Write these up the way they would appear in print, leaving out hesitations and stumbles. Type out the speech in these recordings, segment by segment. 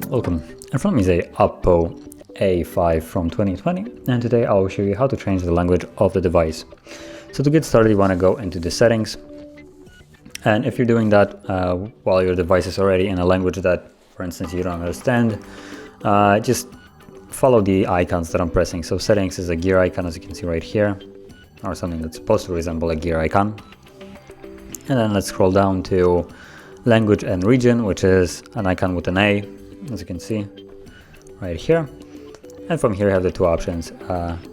Welcome. In front of me is a OPPO A5 from 2020, and today I will show you how to change the language of the device. So to get started, you want to go into the settings, and if you're doing that while your device is already in a language that, for instance, you don't understand, just follow the icons that I'm pressing. So settings is a gear icon, as you can see right here, or something that's supposed to resemble a gear icon. And then let's scroll down to language and region, which is an icon with an A, as you can see right here. And from here you have the two options,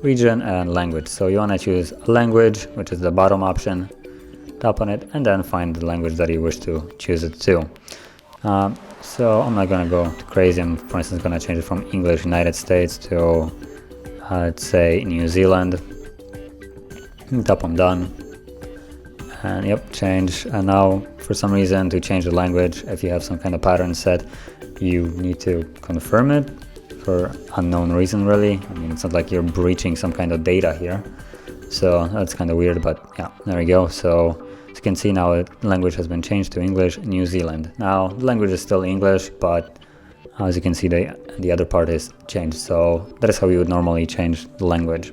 region and language. So you want to choose language, which is the bottom option, tap on it, and then find the language that you wish to choose it to. So I'm not going to go too crazy. I'm, for instance, going to change it from English United States to let's say New Zealand. Tap on done, and yep, change. And now for some reason, to change the language, if you have some kind of pattern set, you need to confirm it for unknown reason, really. I mean, it's not like you're breaching some kind of data here, so that's kind of weird, but yeah, there we go. So as you can see now, the language has been changed to English New Zealand. Now the language is still English, but as you can see, the other part is changed. So that is how you would normally change the language.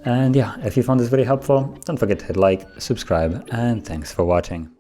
And yeah, if you found this video helpful, don't forget to hit like, subscribe, and thanks for watching.